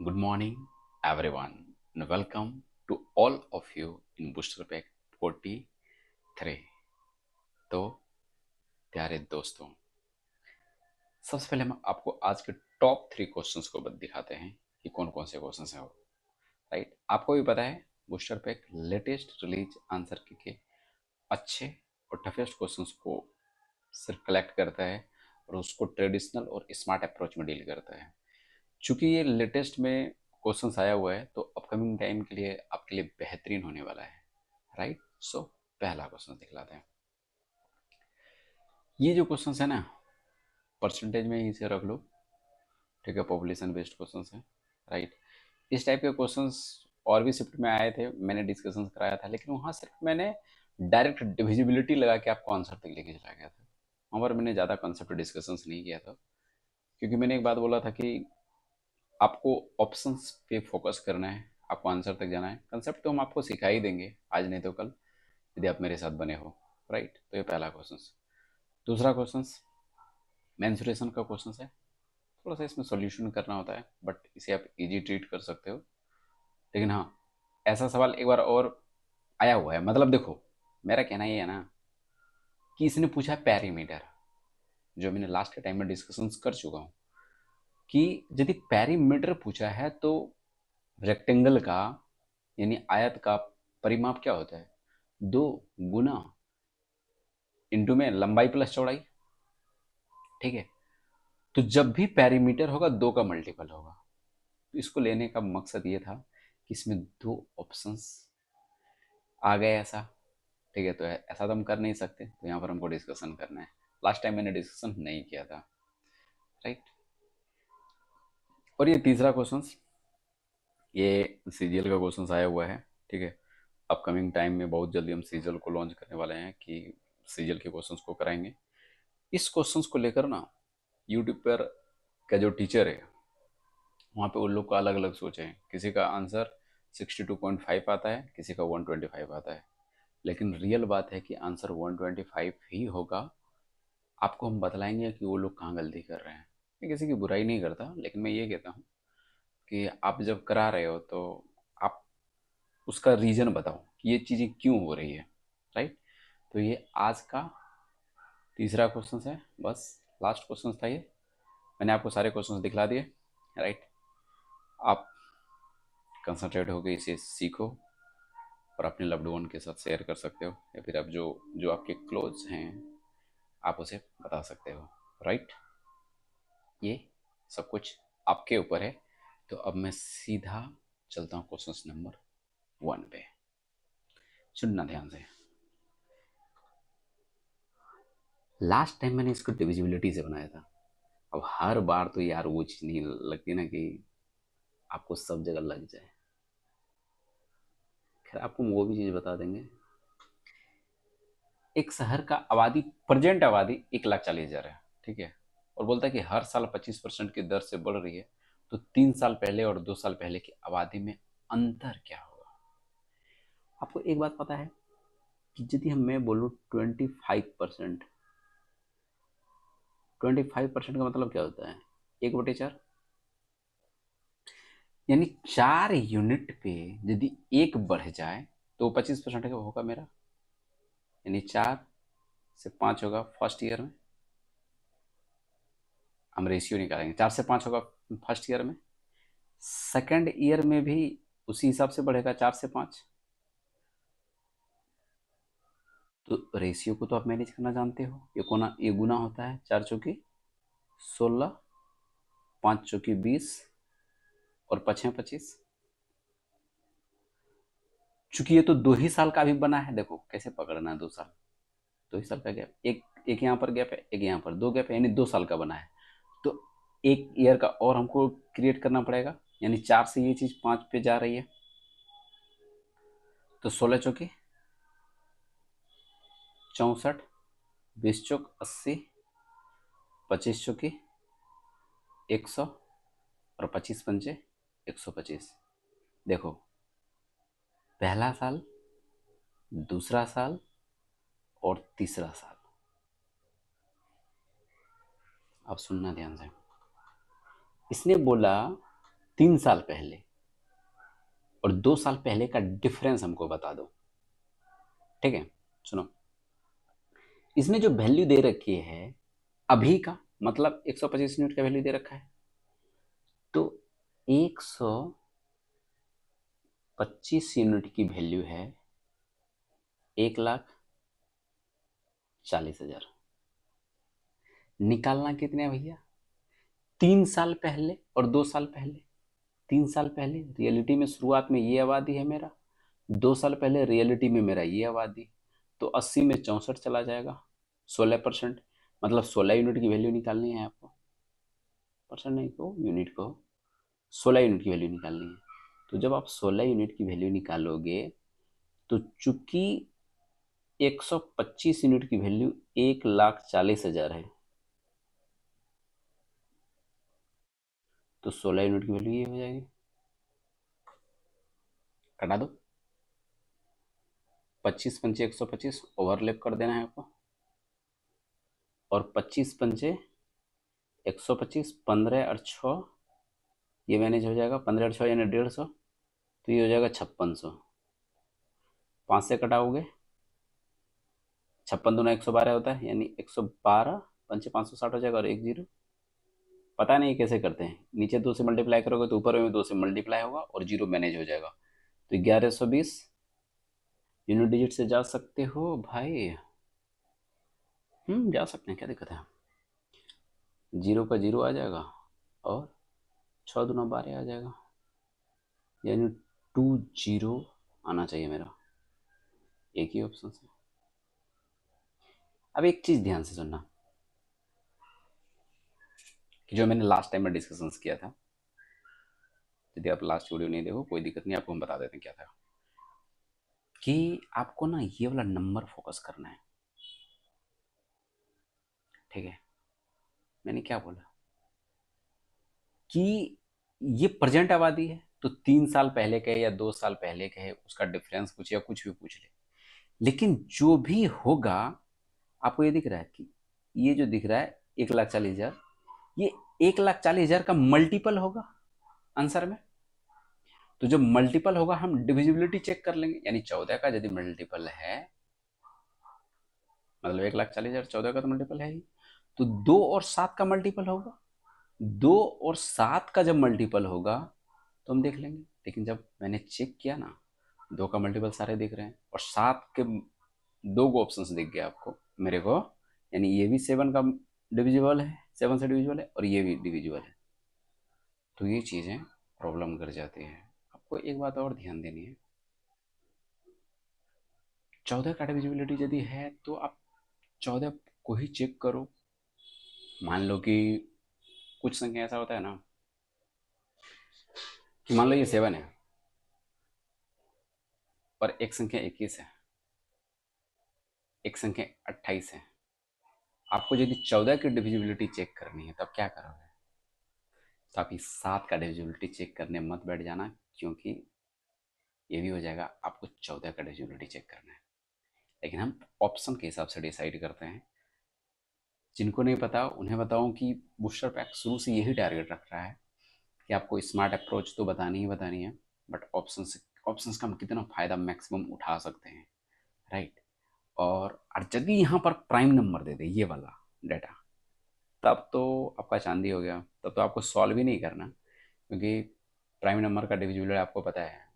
Good morning, everyone, and welcome to all of you in Booster Pack 43। तो प्यारे दोस्तों, सबसे पहले हम आपको आज के टॉप 3 क्वेश्चंस को दिखाते हैं कि कौन कौन से क्वेश्चंस हैं वो। राइट, आपको भी पता है booster pack latest release answer के अच्छे और टफेस्ट क्वेश्चंस को सिर्फ कलेक्ट करता है और उसको ट्रेडिशनल और स्मार्ट अप्रोच में डील करता है। चूंकि ये लेटेस्ट में क्वेश्चंस आया हुआ है तो अपकमिंग टाइम के लिए आपके लिए बेहतरीन होने वाला है। राइट, सो पहला क्वेश्चन दिखलाते हैं। ये जो क्वेश्चंस है ना, परसेंटेज में इसे रख लो, ठीक है, पॉपुलेशन बेस्ड क्वेश्चंस है। राइट, इस टाइप के क्वेश्चंस और भी शिफ्ट में आए थे, मैंने डिस्कशन कराया था, लेकिन वहाँ सिर्फ मैंने डायरेक्ट डिविजिबिलिटी लगा के आपको आंसर तक लेके चला गया था। वहाँ पर मैंने ज़्यादा कॉन्सेप्ट डिस्कशंस नहीं किया था, क्योंकि मैंने एक बात बोला था कि आपको ऑप्शंस पे फोकस करना है, आपको आंसर तक जाना है। कंसेप्ट तो हम आपको सिखा ही देंगे आज नहीं तो कल, यदि आप मेरे साथ बने हो। राइट, तो ये पहला क्वेश्चन। दूसरा क्वेश्चन मेंसुरेशन का क्वेश्चन है। थोड़ा सा इसमें सॉल्यूशन करना होता है, बट इसे आप इजी ट्रीट कर सकते हो। लेकिन हाँ, ऐसा सवाल एक बार और आया हुआ है। मतलब देखो, मेरा कहना ये है ना कि इसने पूछा पैरीमीटर, जो मैंने लास्ट के टाइम में डिस्कशंस कर चुका हूँ कि यदि पैरीमीटर पूछा है तो रेक्टेंगल का यानी आयत का परिमाप क्या होता है? 2 गुना इंटू में लंबाई प्लस चौड़ाई। ठीक है, तो जब भी पैरीमीटर होगा 2 का मल्टीपल होगा। तो इसको लेने का मकसद ये था कि इसमें 2 ऑप्शंस आ गए ऐसा। ठीक है, तो ऐसा तो हम कर नहीं सकते, तो यहाँ पर हमको डिस्कशन करना है। लास्ट टाइम मैंने डिस्कशन नहीं किया था। राइट, और ये तीसरा क्वेश्चन, ये सीजीएल का क्वेश्चन आया हुआ है। ठीक है, अपकमिंग टाइम में बहुत जल्दी हम सीजीएल को लॉन्च करने वाले हैं कि सीजीएल के क्वेश्चंस को कराएंगे। इस क्वेश्चंस को लेकर ना यूट्यूब पर का जो टीचर है वहाँ पे उन लोग का अलग अलग सोच है। किसी का आंसर 62.5 आता है, किसी का 125 आता है, लेकिन रियल बात है कि आंसर 125 ही होगा। आपको हम बतलाएंगे कि वो लोग कहाँ गलती कर रहे हैं। मैं किसी की बुराई नहीं करता, लेकिन मैं ये कहता हूँ कि आप जब करा रहे हो तो आप उसका रीज़न बताओ कि ये चीज़ें क्यों हो रही है। राइट, तो ये आज का तीसरा क्वेश्चन है, बस लास्ट क्वेश्चन था ये। मैंने आपको सारे क्वेश्चन दिखला दिए। राइट, आप कंसंट्रेट होकर इसे सीखो और अपने लव्ड वन के साथ शेयर कर सकते हो, या फिर आप जो जो आपके क्लोज हैं आप उसे बता सकते हो। राइट, ये सब कुछ आपके ऊपर है। तो अब मैं सीधा चलता हूँ क्वेश्चन नंबर 1 पे। सुनना ध्यान से। लास्ट टाइम मैंने इसको डिविजिबिलिटी से बनाया था। अब हर बार तो यार वो चीज़ नहीं लगती ना कि आपको सब जगह लग जाए। खैर, आपको वो भी चीज़ बता देंगे। एक शहर का आबादी, प्रेजेंट आबादी 1,40,000 है। ठीक है, और बोलता है कि हर साल 25% की दर से बढ़ रही है। तो 3 साल पहले और 2 साल पहले की आबादी में अंतर क्या होगा? आपको एक बात पता है कि यदि हम मैं बोलूँ 25%, 25% का मतलब क्या होता है? 1/4, यानी 4 यूनिट पे यदि 1 बढ़ जाए तो 25% का होगा मेरा, यानी 4 से 5 होगा फर्स्ट ईयर में। हम रेशियो निकालेंगे, 4 से 5 होगा फर्स्ट ईयर में। सेकेंड ईयर में भी उसी हिसाब से बढ़ेगा, 4 से 5। तो रेशियो को तो आप मैनेज करना जानते हो। ये गुना होता है, 4 चौकी 16, 5 चौकी 20 और 5 है 25। चूंकि ये तो 2 ही साल का भी बना है, देखो कैसे पकड़ना है। 2 साल, 2 ही साल का गैप, एक एक यहाँ पर गैप है, एक यहाँ पर, 2 गैप है, यानी 2 साल का बना है। तो एक ईयर का और हमको क्रिएट करना पड़ेगा, यानी 4 से ये चीज 5 पे जा रही है। तो 16 चौकी 64, 20 चौक 80, 25 चौकी 100 और 25 पंचे 125। देखो, पहला साल, दूसरा साल और तीसरा साल। अब सुनना ध्यान से। इसने बोला 3 साल पहले और 2 साल पहले का डिफरेंस हमको बता दो। ठीक है, सुनो, इसमें जो वैल्यू दे रखी है अभी का, मतलब 125 यूनिट का वैल्यू दे रखा है, तो 125 यूनिट की वैल्यू है 1,40,000। निकालना कितने है भैया? 3 साल पहले और 2 साल पहले। 3 साल पहले रियलिटी में शुरुआत में ये आबादी है मेरा, 2 साल पहले रियलिटी में मेरा ये आबादी, तो 80 में 64 चला जाएगा, 16%। मतलब 16 यूनिट की वैल्यू निकालनी है आपको, परसेंट नहीं को यूनिट को, 16 यूनिट की वैल्यू निकालनी है। तो जब आप 16 यूनिट की वैल्यू निकालोगे तो चूंकि 125 यूनिट की वैल्यू 1,40,000 है, तो 16 यूनिट की वैल्यू ये हो जाएगी, कटा दो, 25 पंचे 125 ओवरलैप कर देना है आपको, और 25 पंचे 125, 15 और 6 ये मैनेज हो जाएगा, 15 और 6 यानी 150, तो ये हो जाएगा 5600। 5 से कटाओगे, 56 दूना 112 होता है, यानी 112 पंचे 560 हो जाएगा, और एक जीरो। पता नहीं कैसे करते हैं, नीचे 2 से मल्टीप्लाई करोगे तो ऊपर में 2 से मल्टीप्लाई होगा और जीरो मैनेज हो जाएगा। तो 1120 यूनिट डिजिट से जा सकते हो भाई। जा सकते हैं, क्या दिक्कत है। जीरो का जीरो आ जाएगा और 6 दूना 12 आ जाएगा, यानी 20 आना चाहिए मेरा, एक ही ऑप्शन से। अब एक चीज़ ध्यान से सुनना, कि जो मैंने लास्ट टाइम में डिस्कशंस किया था, यदि आप लास्ट वीडियो नहीं देखो कोई दिक्कत नहीं, आपको हम बता देते हैं क्या था, कि आपको ना ये वाला नंबर फोकस करना है। ठीक है, मैंने क्या बोला कि ये प्रेजेंट आबादी है, तो 3 साल पहले के या 2 साल पहले के है उसका डिफरेंस पूछ या कुछ भी पूछ ले, लेकिन जो भी होगा, आपको ये दिख रहा है कि ये जो दिख रहा है 1,40,000, ये 1,40,000 का मल्टीपल होगा आंसर में। तो जब मल्टीपल होगा हम डिविजिबिलिटी चेक कर लेंगे, यानी 14 का यदि मल्टीपल है, मतलब 1,40,000 14 का तो मल्टीपल है ही, तो 2 और 7 का मल्टीपल होगा। 2 और 7 का जब मल्टीपल होगा तो हम देख लेंगे, लेकिन जब मैंने चेक किया ना, 2 का मल्टीपल सारे दिख रहे हैं और 7 के 2 को ऑप्शन दिख गया आपको मेरे को, यानी ये भी 7 का डिविजिबल है, 7 से डिविजिबल है, और ये भी डिविजिबल है। तो ये चीज़ें प्रॉब्लम कर जाती है। आपको एक बात और ध्यान देनी है, 14 का डिविजिबिलिटी यदि है तो आप 14 को ही चेक करो। मान लो कि कुछ संख्या ऐसा होता है ना, कि मान लो ये 7 है और एक संख्या 21 है, एक संख्या 28 है। आपको यदि 14 की डिविजिबिलिटी चेक करनी है तब क्या करोगे? तो आप इस 7 का डिविजिबिलिटी चेक करने मत बैठ जाना, क्योंकि ये भी हो जाएगा, आपको 14 का डिविजिबिलिटी चेक करना है। लेकिन हम ऑप्शन के हिसाब से डिसाइड करते हैं। जिनको नहीं पता उन्हें बताऊं कि बूस्टर पैक शुरू से यही टारगेट रख रहा है कि आपको स्मार्ट अप्रोच तो बतानी ही बतानी है, बट ऑप्शंस का हम कितना फ़ायदा मैक्सिमम उठा सकते हैं, राइट। और यदि यहाँ पर प्राइम नंबर दे दे ये वाला डाटा, तब तो आपका चांदी हो गया, तब तो आपको सॉल्व ही नहीं करना, क्योंकि प्राइम नंबर का डिविजिबल आपको पता है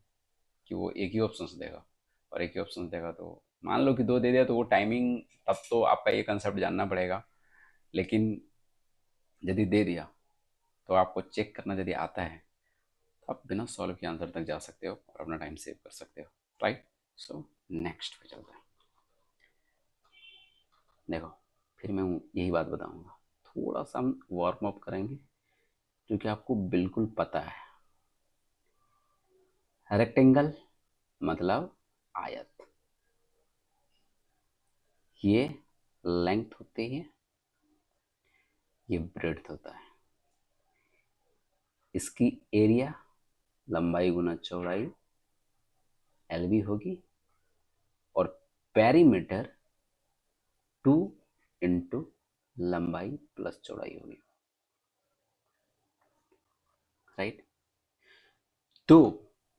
कि वो एक ही ऑप्शन देगा, और एक ही ऑप्शन देगा तो मान लो कि 2 दे दिया तो वो टाइमिंग, तब तो आपका ये कंसेप्ट जानना पड़ेगा। लेकिन यदि दे दिया तो आपको चेक करना यदि आता है तो आप बिना सॉल्व के आंसर तक जा सकते हो और अपना टाइम सेव कर सकते हो, राइट। सो नेक्स्ट पे चलते हैं। देखो, फिर मैं यही बात बताऊंगा, थोड़ा सा हम वार्म अप करेंगे, क्योंकि आपको बिल्कुल पता है रेक्टेंगल मतलब आयत, ये लेंथ होती है, ये ब्रेड्थ होता है। इसकी एरिया लंबाई गुना चौड़ाई एलबी होगी, और पेरीमीटर 2 × लंबाई प्लस चौड़ाई होगी, राइट। तो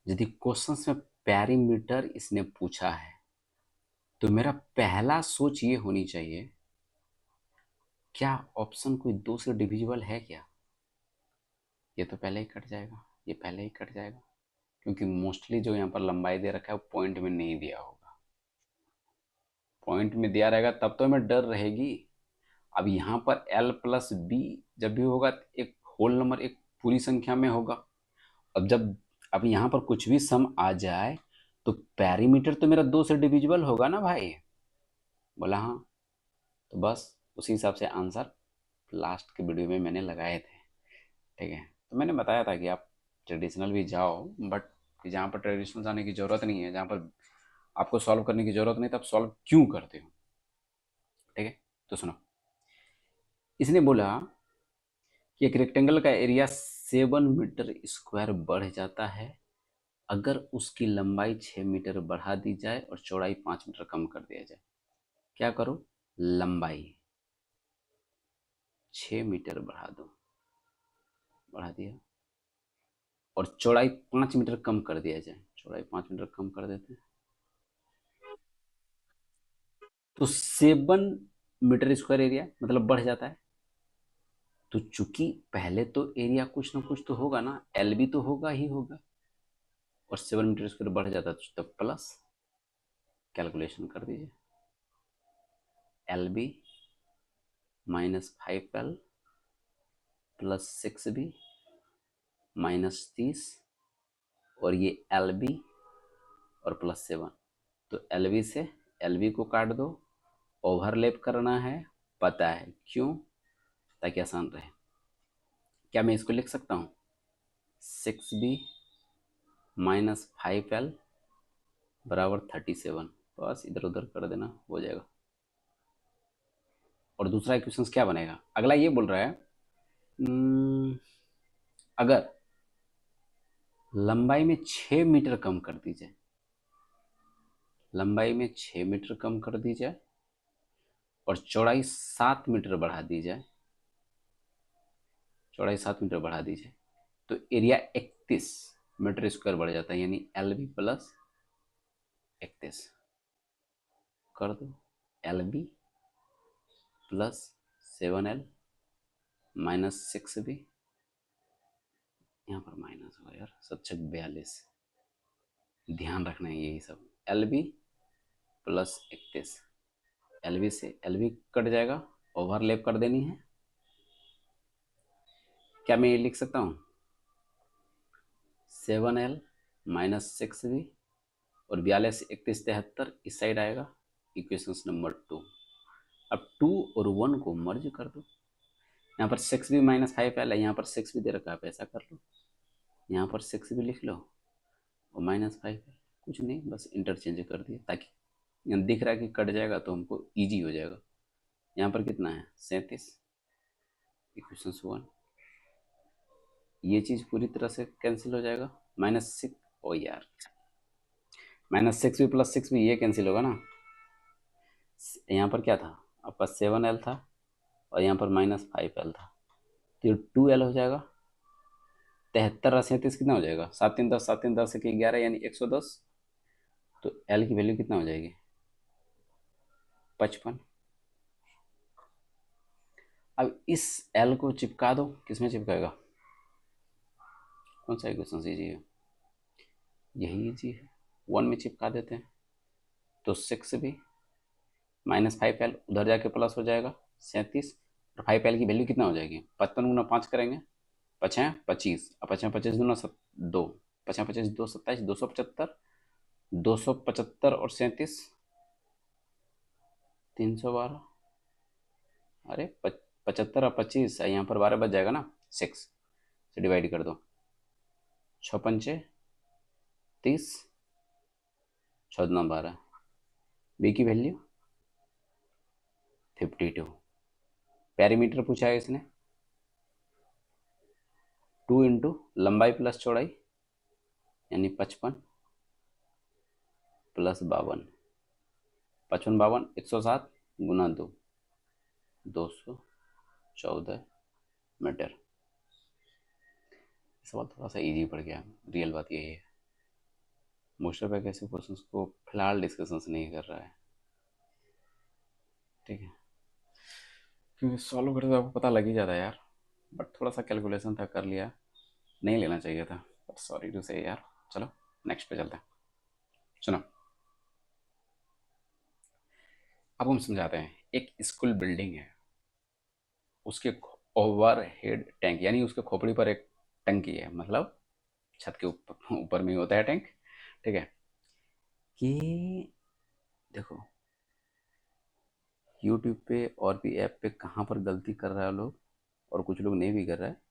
यदि क्वेश्चंस में पैरीमीटर इसने पूछा है तो मेरा पहला सोच ये होनी चाहिए, क्या ऑप्शन कोई 2 से डिविजिबल है क्या? ये तो पहले ही कट जाएगा, ये पहले ही कट जाएगा, क्योंकि मोस्टली जो यहाँ पर लंबाई दे रखा है वो पॉइंट में नहीं दिया होगा। पॉइंट में दिया रहेगा तब तो हमें डर रहेगी। अब यहाँ पर l प्लस बी जब भी होगा एक होल नंबर, एक पूरी संख्या में होगा। अब यहाँ पर कुछ भी सम आ जाए तो पैरीमीटर तो मेरा 2 से डिविजिबल होगा ना भाई? बोला हाँ। तो बस उसी हिसाब से आंसर लास्ट के वीडियो में मैंने लगाए थे। ठीक है, तो मैंने बताया था कि आप ट्रेडिशनल भी जाओ, बट जहाँ पर ट्रेडिशनल जाने की ज़रूरत नहीं है, जहाँ पर आपको सॉल्व करने की ज़रूरत नहीं, तब सॉल्व क्यों करते हो? ठीक है, तो सुनो, इसने बोला कि एक रेक्टेंगल का एरिया 7 मीटर स्क्वायर बढ़ जाता है अगर उसकी लंबाई 6 मीटर बढ़ा दी जाए और चौड़ाई 5 मीटर कम कर दिया जाए। क्या करो? लंबाई 6 मीटर बढ़ा दो, बढ़ा दिया, और चौड़ाई 5 मीटर कम कर दिया जाए। चौड़ाई 5 मीटर कम कर देते हैं तो 7 मीटर स्क्वायर एरिया मतलब बढ़ जाता है। तो चूंकि पहले तो एरिया कुछ ना कुछ तो होगा ना, एल बी तो होगा ही होगा, और 7 मीटर स्क्वायर बढ़ जाता है तो प्लस, कैलकुलेशन कर दीजिए, L B -5L plus 6B -30, और ये एल बी और प्लस 7। तो एल बी से एल बी को काट दो, ओवरलैप करना है, पता है क्यों, ताकि आसान रहे। क्या मैं इसको लिख सकता हूँ? 6B -5L बराबर 37, बस इधर उधर कर देना, हो जाएगा। और दूसरा इक्वेशन क्या बनेगा? अगला ये बोल रहा है अगर लंबाई में 6 मीटर कम कर दी जाए, लंबाई में 6 मीटर कम कर दी जाए और चौड़ाई 7 मीटर बढ़ा दी जाए, चौड़ाई 7 मीटर बढ़ा दी जाए, तो एरिया 31 मीटर स्क्वायर बढ़ जाता है, यानी एल बी प्लस 31 कर दो, L B plus 7L -6B, यहाँ पर माइनस होगा यार, 7×6 = 42, ध्यान रखना है यही सब। L B plus 31, L B से एल बी कट जाएगा, ओवरलैप कर देनी है। क्या मैं ये लिख सकता हूँ? 7L -6B और 42 31 73 इस साइड आएगा, इक्वेशन नंबर 2। अब 2 और 1 को मर्ज कर दो। यहाँ पर 6B -5L है, यहाँ पर 6B दे रखा है, ऐसा कर लो, यहाँ पर 6B लिख लो और -5L, कुछ नहीं, बस इंटरचेंज कर दिया, ताकि यहाँ दिख रहा है कि कट जाएगा तो हमको इजी हो जाएगा। यहाँ पर कितना है? 37, इक्वेशन 1। ये चीज़ पूरी तरह से कैंसिल हो जाएगा, -6, ओ यार, -6B प्लस 6B ये कैंसिल होगा ना। यहाँ पर क्या था आपका? 7L था और यहाँ पर -5L था, तो ये 2L हो जाएगा। 73 और 37 कितना हो जाएगा? 7 3 10, 7 3 10 1 11, यानी 110। तो L की वैल्यू कितना हो जाएगी? 55। अब इस L को चिपका दो, किसमें चिपकाएगा? कौन सा इक्वेशन इजी है? यही इजी है, 1 में चिपका देते हैं, तो 6B -5L उधर जाके प्लस हो जाएगा 37, और 5L की वैल्यू कितना हो जाएगी? 55 × 5 करेंगे, 5×5 = 25, 25×2 2, 5×5 = 2 27, 275, 275 और 37 312। अरे 75 और 25, यहाँ पर 12 बच जाएगा ना, 6 से डिवाइड कर दो, 6×5 = 30, 14×12, बी की वैल्यू 52। पैरीमीटर पूछा है इसने, 2 × लंबाई प्लस चौड़ाई, यानी 55 प्लस 52, 55 52 107 × 2 214 मीटर। सवाल थोड़ा सा इजी पड़ गया, रियल बात यही है। मोस्ट ऑफ ऐसे क्वेश्चंस को फिलहाल डिस्कशंस नहीं कर रहा है, ठीक है, क्योंकि सॉल्व करते तो आपको पता लग ही जाता है यार। बट थोड़ा सा कैलकुलेशन था, कर लिया, नहीं लेना चाहिए था, बट सॉरी टू से यार। चलो नेक्स्ट पे चलते हैं। सुनो, अब हम समझाते हैं। एक स्कूल बिल्डिंग है, उसके ओवर हेड टैंक, यानी उसके खोपड़ी पर एक टंकी है, मतलब छत के ऊपर ऊपर में ही होता है टैंक, ठीक है। ये देखो, यूट्यूब पे और भी ऐप पे कहाँ पर गलती कर रहा है लोग, और कुछ लोग नहीं भी कर रहा है।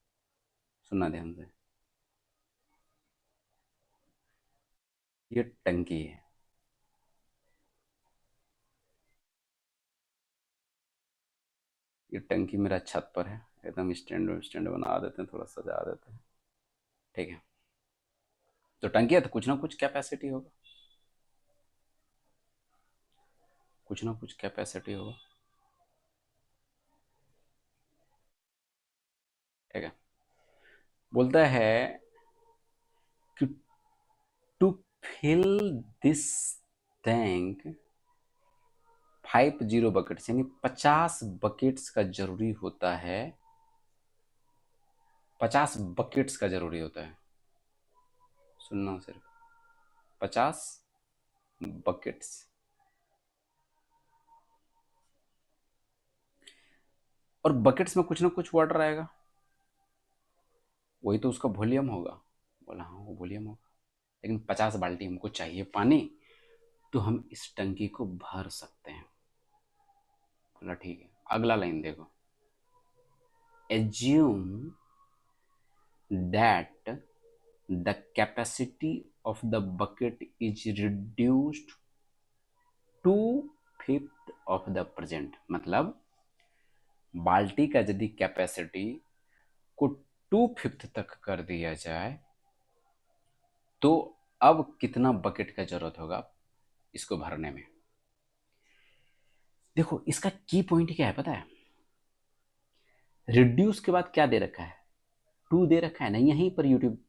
सुनना ध्यान से, ये टंकी है, ये टंकी मेरा छत पर है, एकदम स्टैंड स्टैंड बना देते हैं, थोड़ा सजा देते हैं, ठीक है। तो टंकी है तो कुछ ना कुछ कैपेसिटी होगा, कुछ ना कुछ कैपेसिटी होगा, ठीक है। बोलता है कि to fill this tank 50 buckets, यानी 50 बकेट्स का जरूरी होता है, 50 बकेट्स का जरूरी होता है। सुनना सिर्फ, 50 बकेट्स। और बकेट्स में कुछ ना कुछ वाटर आएगा, वही तो उसका वॉल्यूम होगा। बोला हाँ वो वॉल्यूम होगा, लेकिन 50 बाल्टी हमको चाहिए पानी, तो हम इस टंकी को भर सकते हैं। बोला ठीक है। अगला लाइन देखो, assume that the capacity of the bucket is reduced to fifth of the present, मतलब बाल्टी का यदि कैपेसिटी को 2/5 तक कर दिया जाए, तो अब कितना बकेट का जरूरत होगा इसको भरने में। देखो इसका की पॉइंट क्या है पता है, रिड्यूस के बाद क्या दे रखा है, 2 दे रखा है ना। यहीं पर यूट्यूब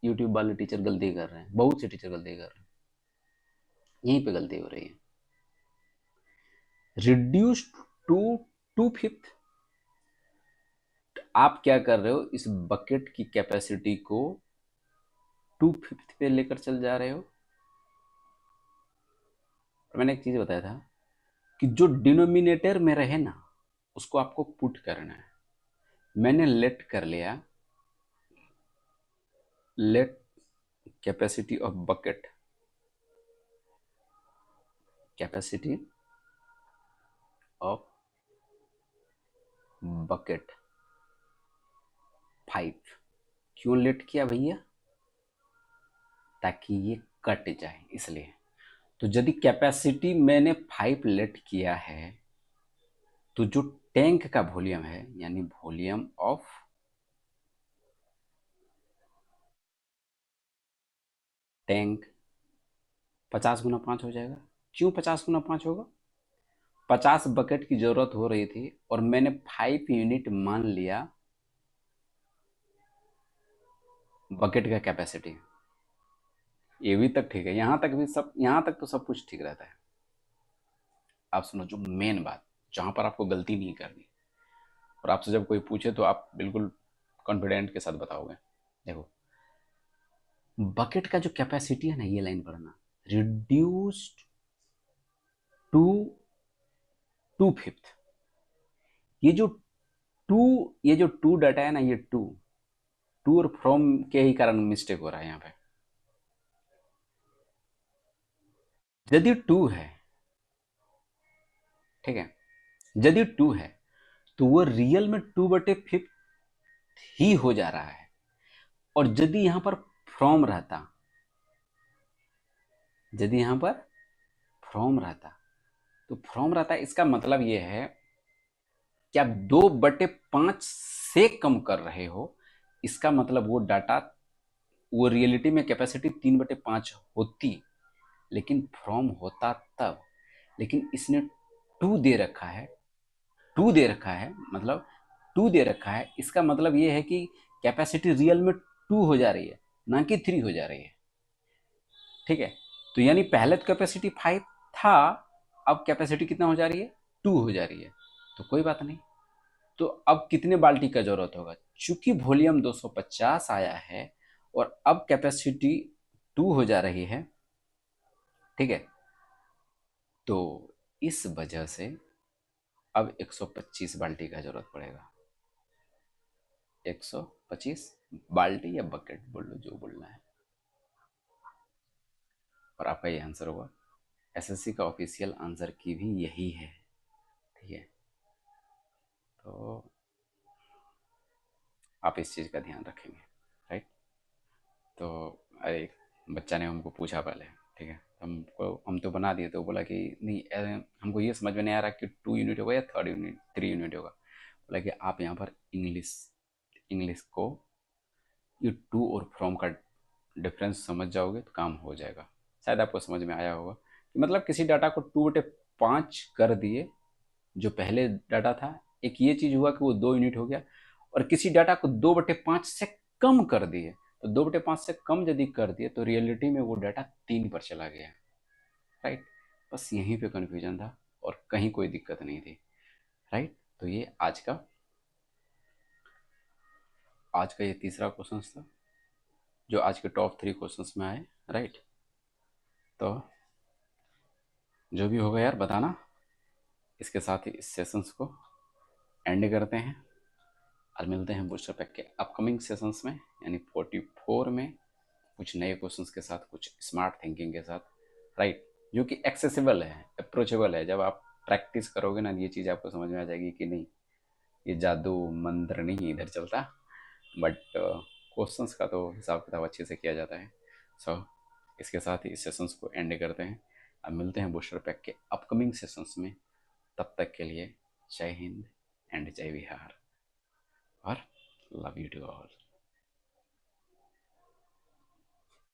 यूट्यूब वाले टीचर गलती कर रहे हैं, बहुत से टीचर गलती कर रहे हैं, यहीं पे गलती हो रही है। रिड्यूस टू 2/5, आप क्या कर रहे हो, इस बकेट की कैपेसिटी को 2/5 पे लेकर चल जा रहे हो। और मैंने एक चीज बताया था कि जो डिनोमिनेटर में रहे ना, उसको आपको पुट करना है। मैंने लेट कर लिया, let capacity of bucket, capacity of bucket 5। क्यों लेट किया भैया, ताकि ये कट जाए इसलिए। तो यदि कैपेसिटी मैंने 5 लेट किया है, तो जो टैंक का वॉल्यूम है, यानी वॉल्यूम ऑफ टैंक 50 × 5 हो जाएगा। क्यों 50 × 5 होगा, 50 बकेट की जरूरत हो रही थी और मैंने 5 यूनिट मान लिया बकेट का कैपेसिटी। ये भी तक ठीक है, यहां तक भी सब, यहां तक तो सब कुछ ठीक रहता है। आप सुनो जो मेन बात, जहां पर आपको गलती नहीं करनी, और आपसे जब कोई पूछे तो आप बिल्कुल कॉन्फिडेंट के साथ बताओगे। देखो, बकेट का जो कैपेसिटी है ना, ये लाइन पढ़ना, रिड्यूस्ड टू 2/5। ये जो टू, ये जो टू डाटा है ना, ये टू, टू और फ्रॉम के ही कारण मिस्टेक हो रहा है यहाँ पे। यदि टू है, ठीक है, यदि टू है तो वो रियल में 2/5 ही हो जा रहा है। और यदि यहां पर फ्रॉम रहता, यदि यहां पर फ्रॉम रहता, तो फ्रॉम रहता, इसका मतलब ये है कि आप 2/5 से कम कर रहे हो, इसका मतलब वो डाटा, वो रियलिटी में कैपेसिटी 3/5 होती, लेकिन फ्रॉम होता तब। लेकिन इसने 2 दे रखा है, 2 दे रखा है, मतलब 2 दे रखा है, इसका मतलब ये है कि कैपेसिटी रियल में 2 हो जा रही है, ना कि 3 हो जा रही है। ठीक है, तो यानी पहले तो कैपेसिटी 5 था, अब कैपेसिटी कितना हो जा रही है, 2 हो जा रही है। तो कोई बात नहीं, तो अब कितने बाल्टी का जरूरत होगा, चूंकि वॉल्यूम 250 आया है और अब कैपेसिटी 2 हो जा रही है। ठीक है, तो इस वजह से अब 125 बाल्टी का जरूरत पड़ेगा। 125 बाल्टी या बकेट बोल लो, जो बोलना है, और आपका ये आंसर होगा। एसएससी का ऑफिशियल आंसर की भी यही है। ठीक है, तो आप इस चीज़ का ध्यान रखेंगे, राइट। तो अरे बच्चा ने हमको पूछा पहले, ठीक है, हम तो बना दिए, तो बोला कि नहीं हमको ये समझ में नहीं आ रहा कि 2 यूनिट होगा या 3 यूनिट 3 यूनिट होगा। बोला कि आप यहाँ पर इंग्लिश इंग्लिश को ये टू और फ्रॉम का डिफरेंस समझ जाओगे तो काम हो जाएगा। शायद आपको समझ में आया होगा कि मतलब किसी डाटा को 2/5 कर दिए, जो पहले डाटा था, एक ये चीज़ हुआ कि वो 2 यूनिट हो गया, और किसी डाटा को 2/5 से कम कर दिए, तो 2/5 से कम यदि कर दिए तो रियलिटी में वो डाटा 3 पर चला गया। राइट, बस यहीं पे कन्फ्यूजन था और कहीं कोई दिक्कत नहीं थी। राइट, तो ये आज का ये तीसरा क्वेश्चन था जो आज के टॉप 3 क्वेश्चंस में आए। राइट, तो जो भी होगा यार बताना। इसके साथ ही इस सेशंस को एंड करते हैं और मिलते हैं बूस्टर पैक के अपकमिंग सेशंस में, यानी 44 में, कुछ नए क्वेश्चंस के साथ, कुछ स्मार्ट थिंकिंग के साथ। राइट, जो कि एक्सेसिबल है, अप्रोचेबल है। जब आप प्रैक्टिस करोगे ना, ये चीज़ आपको समझ में आ जाएगी कि नहीं, ये जादू मंत्र नहीं इधर चलता, बट क्वेश्चंस का तो हिसाब किताब अच्छे से किया जाता है। सो इसके साथ ही इस सेशंस को एंड करते हैं। अब मिलते हैं बूस्टर पैक के अपकमिंग सेशंस में। तब तक के लिए जय हिंद एंड जय बिहार, और लव यू टू ऑल।